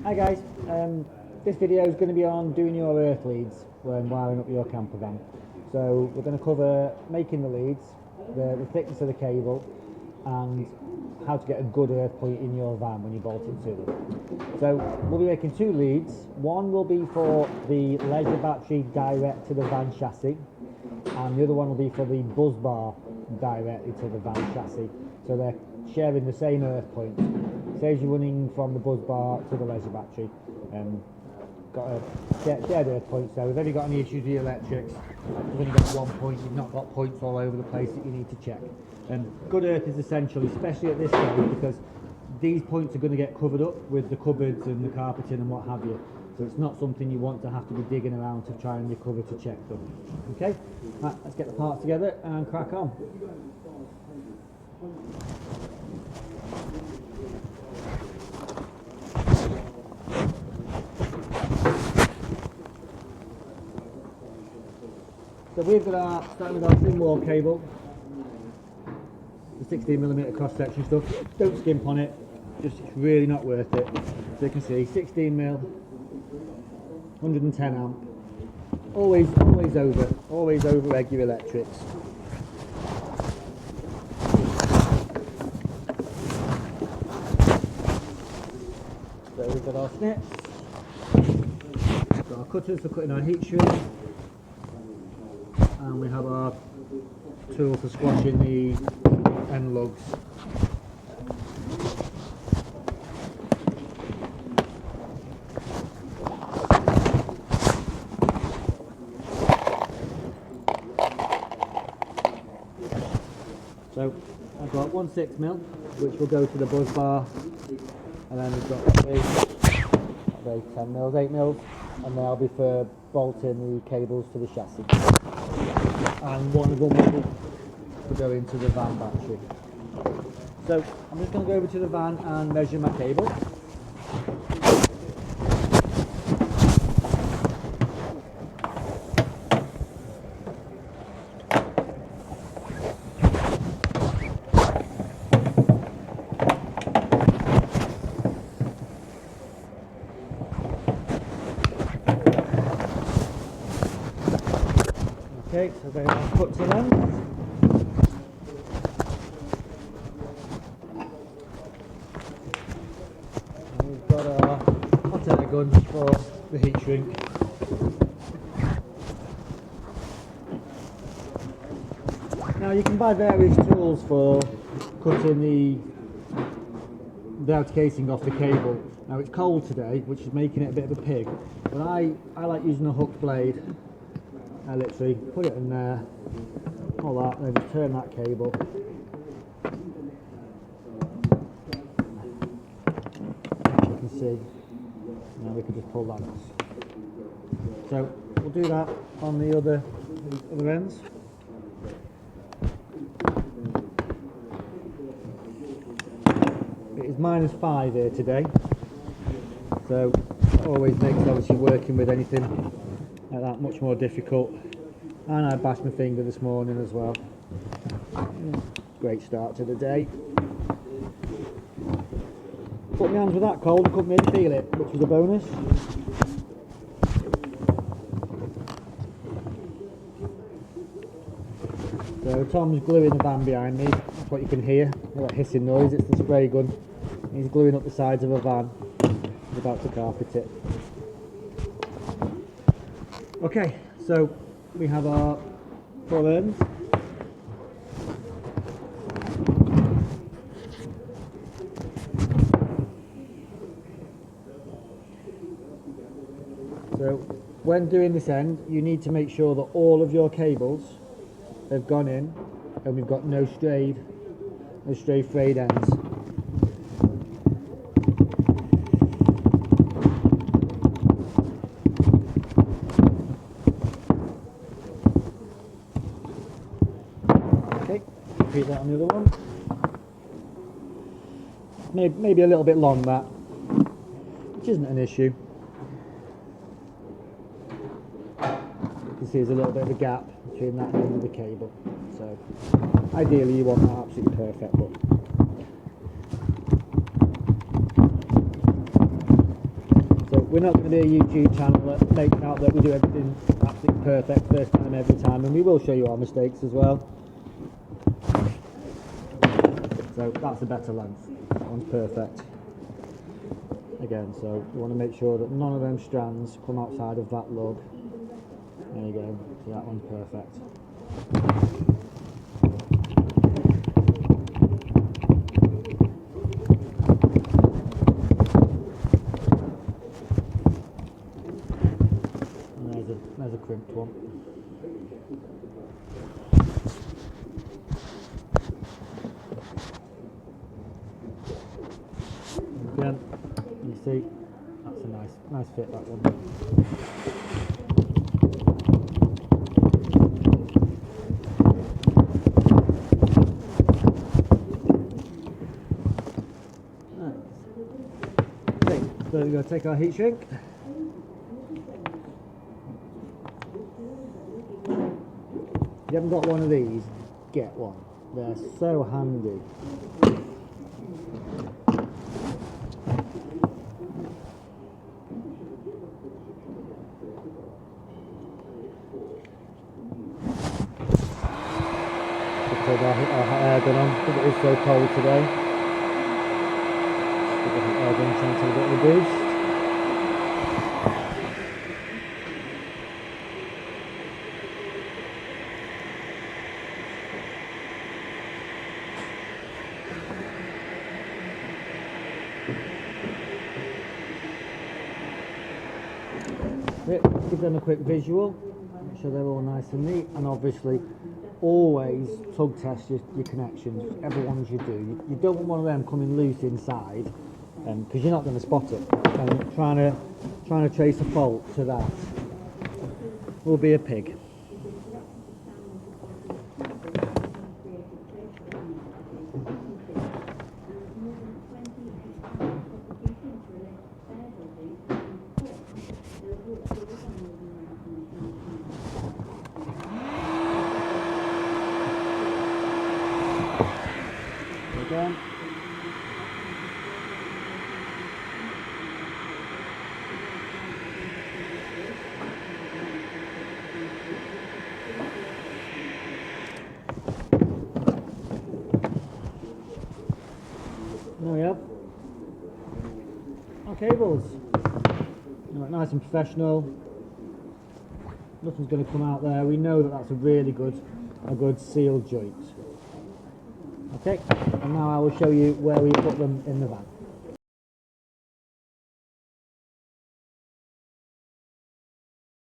Hi guys, this video is going to be on doing your earth leads when wiring up your camper van. So we're going to cover making the leads, the thickness of the cable, and how to get a good earth point in your van when you bolt it to them. So we'll be making two leads. One will be for the leisure battery direct to the van chassis, and the other one will be for the buzz bar directly to the van chassis. So they're sharing the same earth point. Saves you running from the buzz bar to the leisure battery. Got a shared earth point, so if you've got any issues with the electrics, you've only got 1 point, you've not got points all over the place that you need to check. Good earth is essential, especially at this stage, because these points are going to get covered up with the cupboards and the carpeting and what have you. So it's not something you want to have to be digging around to try and recover to check them. Okay, right, let's get the parts together and crack on. So we've got starting with our thin wall cable, the 16mm cross section stuff. Don't skimp on it, just it's really not worth it. So you can see 16mm, 110 amp, always over regular electrics. So we've got our snips, we've got our cutters for cutting our heat shrink, and we have our tool for squashing the end lugs. So I've got 1/6mm, which will go to the buzz bar, and then we've got 10mm, 8mm, and they'll be for bolting the cables to the chassis. And one of them will go into the van battery. So I'm just going to go over to the van and measure my cable. Okay, so they are put to them. And we've got our hot air gun for the heat shrink. Now you can buy various tools for cutting the outer casing off the cable. Now it's cold today, which is making it a bit of a pig, but I like using a hooked blade. I literally put it in there, all that, and then just turn that cable. You can see, now we can just pull that off. So we'll do that on the other ends. It is -5 here today, so it always makes obviously working with anything like that much more difficult. And I bashed my finger this morning as well. Great start to the day. But my hands were that cold I couldn't really feel it, which was a bonus. So Tom's gluing the van behind me. That's what you can hear, that hissing noise. It's the spray gun. He's gluing up the sides of a van. He's about to carpet it. Okay, so we have our 4 ends. So when doing this end, you need to make sure that all of your cables have gone in and we've got no stray frayed ends. Repeat that on the other one. Maybe a little bit long, that, which isn't an issue. You can see there's a little bit of a gap between that and the end of the cable. So ideally you want that absolutely perfect, but not going to be a YouTube channel that makes out that we do everything absolutely perfect first time every time, and we will show you our mistakes as well. So that's a better length, that one's perfect. Again, so you want to make sure that none of them strands come outside of that lug. There you go, so that one's perfect. There's a crimped one. Again, you see, that's a nice fit, that one. Nice. Okay, so we're going to take our heat shrink. If you haven't got one of these, get one. They're so handy. Take our air gun on because it is so cold today. Just get the air gun trying to take a bit of a boost. Give them a quick visual, make sure they're all nice and neat, and obviously always tug test your connections, whichever ones you do. You don't want one of them coming loose inside, because you're not going to spot it, and trying to trace a fault to that will be a pig. Again. There we have our cables. Nice and professional. Nothing's going to come out there. We know that that's a really good sealed joint. Okay, and now I will show you where we put them in the van.